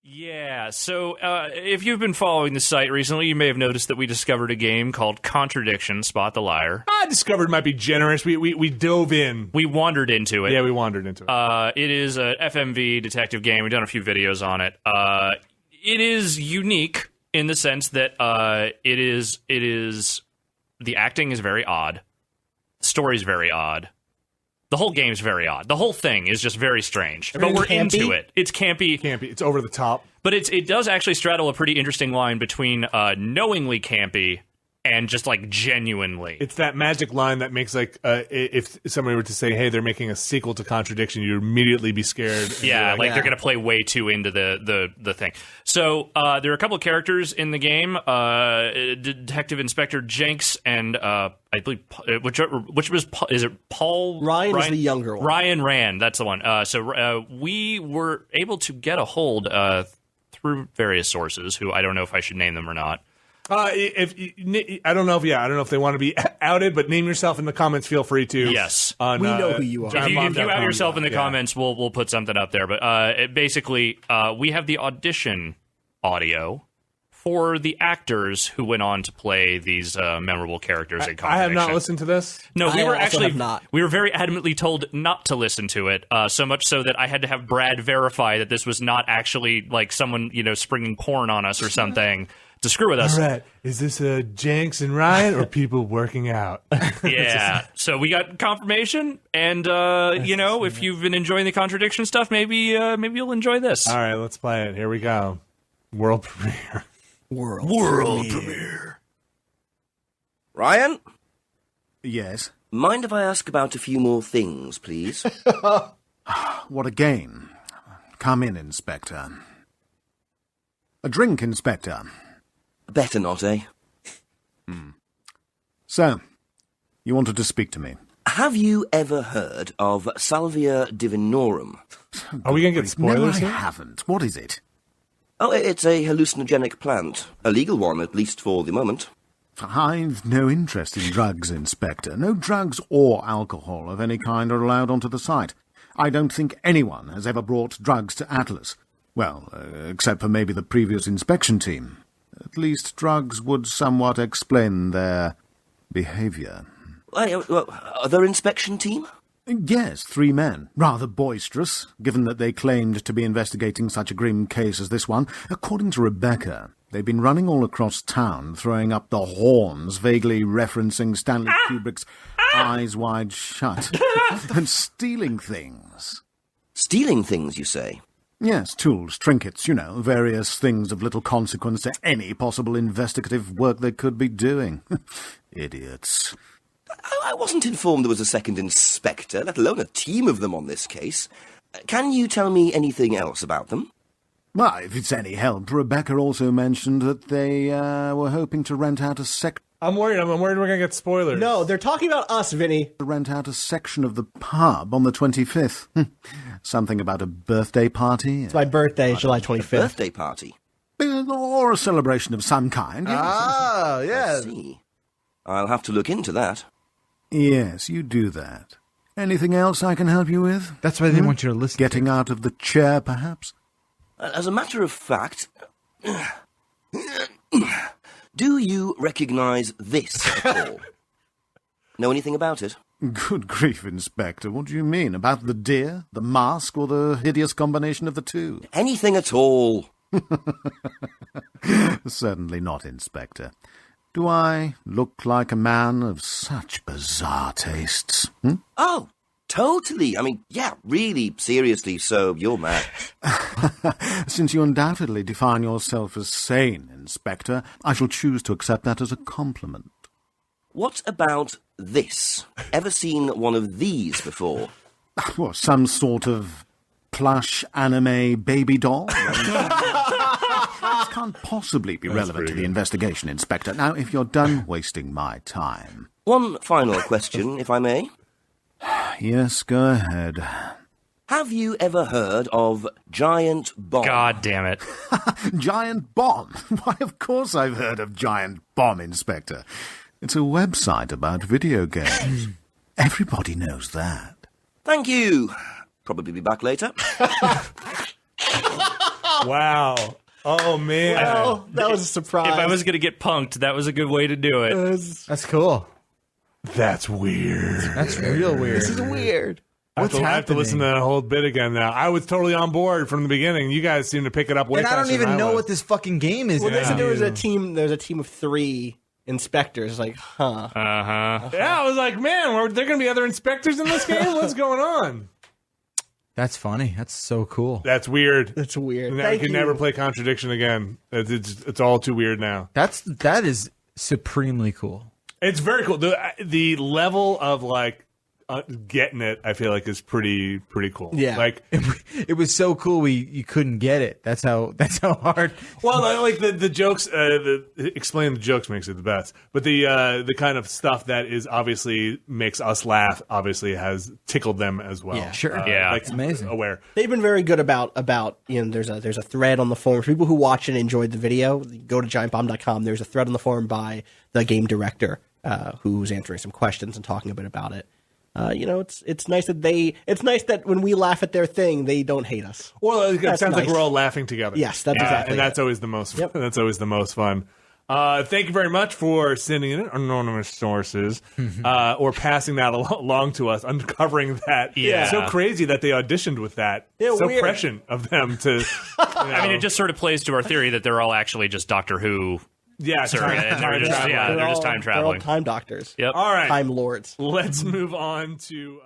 Yeah, so if you've been following the site recently, you may have noticed that we discovered a game called Contradiction, Spot the Liar. I discovered might be generous. We dove in. We wandered into it. Yeah, we wandered into it. It is a FMV detective game. We've done a few videos on it. It is unique in the sense that it is the acting is very odd. The story is very odd. The whole game's very odd. The whole thing is just very strange. But we're into it. It's campy. It's over the top. But it does actually straddle a pretty interesting line between knowingly campy and just, like, genuinely. It's that magic line that makes, like, if somebody were to say, hey, they're making a sequel to Contradiction, you'd immediately be scared. Yeah, like they're going to play way too into the thing. So there are a couple of characters in the game, Detective Inspector Jenks and I believe, which was, is it Paul? Ryan is the younger one. Ryan Rand, that's the one. So we were able to get a hold through various sources, who I don't know if I should name them or not. I don't know if they want to be outed, but name yourself in the comments. Feel free to. Yes, we know who you are. If you out yourself in the comments, we'll put something up there. But basically, we have the audition audio for the actors who went on to play these memorable characters in Contradiction. I have not listened to this. No, we were very adamantly told not to listen to it. So much so that I had to have Brad verify that this was not actually like someone springing porn on us or something. To screw with us. All right. Is this Jenks and Ryan or people working out? Yeah. So we got confirmation, and if you've been enjoying the Contradiction stuff, maybe you'll enjoy this. All right, let's play it. Here we go. World premiere. World premiere. Ryan? Yes? Mind if I ask about a few more things, please? What a game. Come in, Inspector. A drink, Inspector. Better not, eh? So, you wanted to speak to me. Have you ever heard of Salvia divinorum? Are we going to get spoilers No, I here? haven't. What is it? Oh, it's a hallucinogenic plant. A legal one, at least for the moment. I've no interest in drugs, Inspector. No drugs or alcohol of any kind are allowed onto the site. I don't think anyone has ever brought drugs to Atlas. Well, except for maybe the previous inspection team. At least drugs would somewhat explain their behaviour. Other inspection team? Yes, 3 men. Rather boisterous, given that they claimed to be investigating such a grim case as this one. According to Rebecca, they've been running all across town, throwing up the horns, vaguely referencing Stanley Kubrick's Eyes Wide Shut, and stealing things. Stealing things, you say? Yes, tools, trinkets, various things of little consequence to any possible investigative work they could be doing. Idiots. I wasn't informed there was a second inspector, let alone a team of them on this case. Can you tell me anything else about them? Well, if it's any help, Rebecca also mentioned that they were hoping to rent out a I'm worried we're going to get spoilers. No, they're talking about us, Vinny. rent out a section of the pub on the 25th. Something about a birthday party. It's my birthday, July 25th. Birthday party? Or a celebration of some kind. Ah, yeah. I see. I'll have to look into that. Yes, you do that. Anything else I can help you with? That's why they want you to listen. Getting out of the chair, perhaps? As a matter of fact... do you recognise this at all? Know anything about it? Good grief, Inspector. What do you mean? About the deer, the mask, or the hideous combination of the two? Anything at all. Certainly not, Inspector. Do I look like a man of such bizarre tastes? Oh, totally. I mean, yeah, really, seriously, so you're mad. Since you undoubtedly define yourself as sane, Inspector, I shall choose to accept that as a compliment. What about this? Ever seen one of these before? What, some sort of plush anime baby doll? This can't possibly be relevant to the investigation, Inspector. Now, if you're done wasting my time... One final question, if I may. Yes, go ahead. Have you ever heard of Giant Bomb? God damn it. Giant Bomb? Why, of course I've heard of Giant Bomb, Inspector. It's a website about video games. Everybody knows that. Thank you. Probably be back later. Wow. Oh man. Well, that was a surprise. If I was going to get punked, that was a good way to do it. That's cool. That's weird. That's real weird. This is weird. What's I have to happening? listen to that whole bit again now. I was totally on board from the beginning. You guys seem to pick it up way And I faster don't even than I know was. what this fucking game is. Well, they said now. there was a team of 3 inspectors. Like, huh? Yeah, I was like, man, are there going to be other inspectors in this game? What's going on? That's funny. That's so cool. That's weird. That's weird. Now Thank you can you. never play Contradiction again. It's all too weird now. That is supremely cool. It's very cool. The level of like getting it, I feel like, is pretty cool. Yeah. Like, It was so cool. You couldn't get it. That's how hard. well, like the jokes. Explaining the jokes makes it the best. But the kind of stuff that is obviously makes us laugh obviously has tickled them as well. Yeah. Sure. Yeah. like, It's amazing. Aware. They've been very good about there's a thread on the forum for people who watch and enjoyed the video. Go to giantbomb.com. There's a thread on the forum by the game director who's answering some questions and talking a bit about it. It's nice that when we laugh at their thing, they don't hate us. Well, it That's sounds like nice. we're all laughing together. Yes, that's exactly and it. that's always the most. Yep. That's always the most fun. Thank you very much for sending in anonymous sources or passing that along to us, uncovering that. Yeah. So crazy that they auditioned with that. Yeah, so weird. prescient of them to. I mean, it just sort of plays to our theory that they're all actually just Doctor Who. yeah, Sorry, time they're just traveling. they're just time They're all traveling. time doctors. Yep. All right, Time lords. let's move on to.